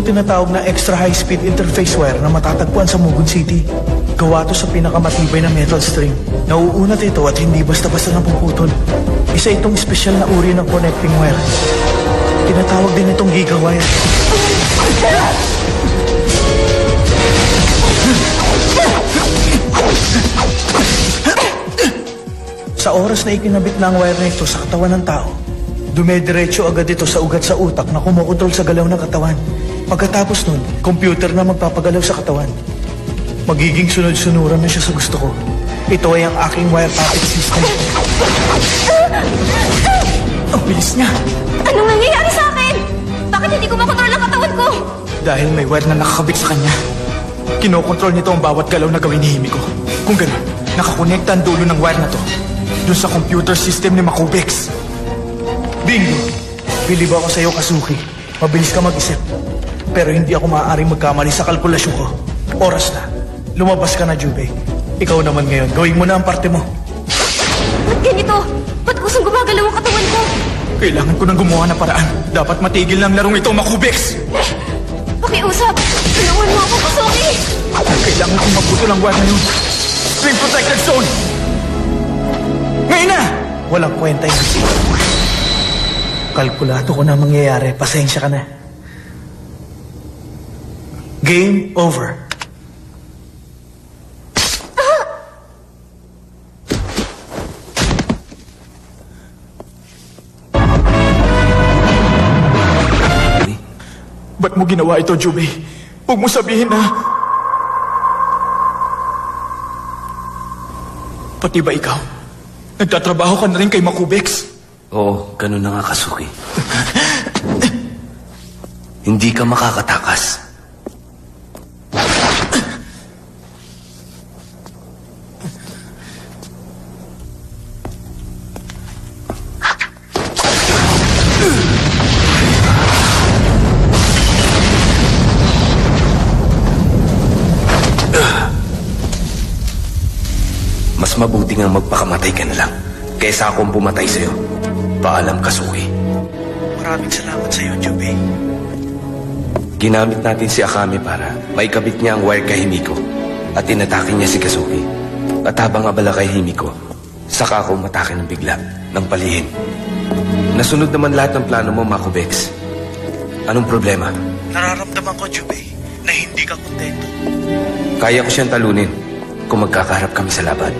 tinatawag na extra high-speed interface wire na matatagpuan sa Mugun City. Gawa to sa pinakamatibay na metal string. Nauunat ito at hindi basta-basta napuputol. Isa itong espesyal na uri ng connecting wire. Tinatawag din itong gigawire. Sa oras na ikinabit na ang wire na ito sa katawan ng tao, dumediretso agad ito sa ugat sa utak na kumokontrol sa galaw ng katawan. Pagkatapos nun, computer na magpapagalaw sa katawan. Magiging sunod-sunuran na siya sa gusto ko. Ito ay ang aking wire puppet system. Ang bilis niya! Anong nangyayari sa akin? Bakit hindi ko makontrol ang katawan ko? Dahil may wire na nakakabit sa kanya. Kinokontrol nito ang bawat galaw na gawin ni Himiko. Kung gano'n, nakakonekta ang dulo ng wire na to dun sa computer system ni Makubex. Bingo! Bilib ako sa'yo, Kazuki. Mabilis ka mag-isip. Pero hindi ako maaaring magkamali sa kalkulasyon ko. Oras na. Lumabas ka na, Jubei. Ikaw naman ngayon, gawin mo na ang parte mo. Ba't ganito? Ba't kusang gumagalaw ang katawan ko? Kailangan ko nang gumawa ng paraan. Dapat matigil ng larong ito, Makubex! Pakiusap! Tulungan mo ako, Kazuki! Kailangan kong maputol ang wire na yun. Stream Protected Zone! Ngayon na! Walang kwenta yun. Kalkulado ko na mangyayari. Pasensya ka na. Game over. Ba't mo ginawa ito, Jubei? Huwag mo sabihin na... Pati ba ikaw? Nagtatrabaho ka na rin kay Makubex? Oo, ganun na nga, Kazuki. Hindi ka makakatakas. Mas mabuti nga magpakamatay ka na lang kaysa akong pumatay sa'yo. Paalam, Kazuki. Maraming salamat sa'yo, Jubei. Ginamit natin si Akame para maikabit niya ang wire kay Himiko at inatake niya si Kazuki. At habang abala kay Himiko, saka ako umatake ng bigla, ng palihim. Nasunod naman lahat ng plano mo, Makubex. Anong problema? Nararamdaman ko, Jubei, na hindi ka kontento. Kaya ko siyang talunin kung magkakaharap kami sa laban.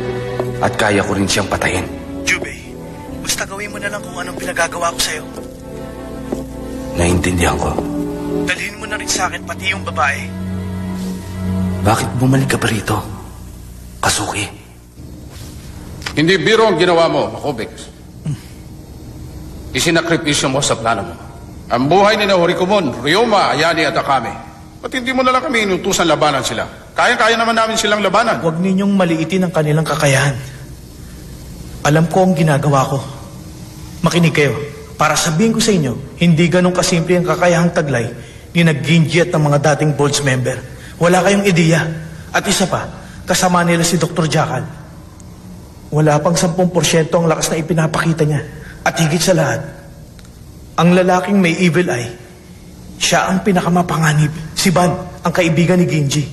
At kaya ko rin siyang patayin. Jubei, basta gawin mo na lang kung anong pinagagawa ko sa'yo. Naintindihan ko. Dalhin mo na rin sa akin pati yung babae. Bakit bumalik ka pa rito, Kazuki? Hindi biro ang ginawa mo, Makubex. Isinakripisyo mo sa plano mo. Ang buhay ni Horikomun, Ryoma, Ayane at Akame. Ba't hindi mo na lang kami inutusan labanan sila? Kaya-kaya naman namin silang labanan. Huwag ninyong maliitin ang kanilang kakayahan. Alam ko ang ginagawa ko. Makinig kayo. Para sabihin ko sa inyo, hindi ganun kasimple ang kakayahang taglay ni Ginji at ng mga dating Bolts member. Wala kayong ideya. At isa pa, kasama nila si Dr. Jackal. Wala pang 10% ang lakas na ipinapakita niya. At higit sa lahat, ang lalaking may evil eye, siya ang pinakamapanganib. Si Ban, ang kaibigan ni Ginji.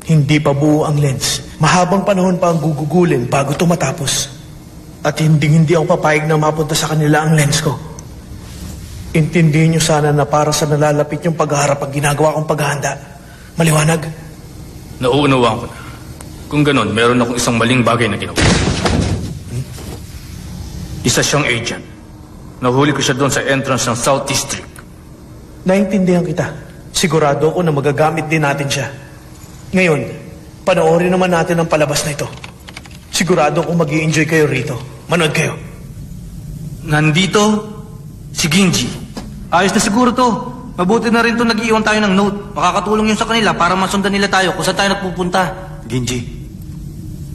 Hindi pa buo ang lens. Mahabang panahon pa ang gugugulin bago ito matapos. At hindi ako papayag na mapunta sa kanila ang lens ko. Intindihin niyo sana na para sa nalalapit yung pagharap ang ginagawa kong paghahanda. Maliwanag? Nauunawaan ko na. Kung ganon, meron akong isang maling bagay na ginawa. Isa siyang agent. Nahuli ko siya doon sa entrance ng South District. Naintindihan kita. Sigurado ako na magagamit din natin siya. Ngayon, panoorin naman natin ang palabas na ito. Sigurado akong mag-i-enjoy kayo rito. Manood kayo. Nandito, si Ginji. Ayos na siguro to. Mabuti na rin to nag-iwan tayo ng note. Makakatulong yun sa kanila para masundan nila tayo kung saan tayo nagpupunta. Ginji,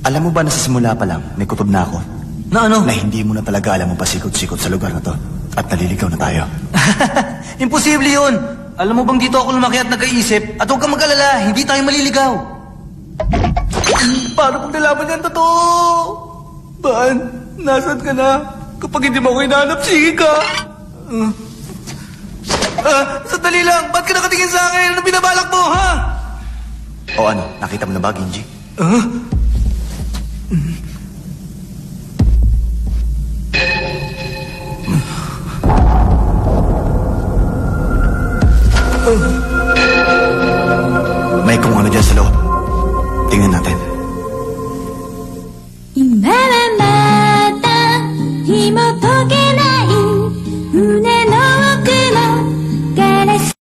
alam mo ba na sa simula pa lang, may kutob na ako? Na ano? Na hindi mo na talaga alam ang pasikot-sikot sa lugar na to. At naliligaw na tayo. Imposible yun. Alam mo bang dito ako lumaki at nag-iisip? At huwag kang mag-alala, hindi tayo maliligaw. Paano kung nalaman niyan totoo? Ban, nasaan ka na? Kapag hindi mo ako hinahanap, sige ka. Sandali lang, ba't ka nakatingin sa akin? O ano, nakita mo na ba, Ginji? May kung ano dyan sa loob. Tingnan natin.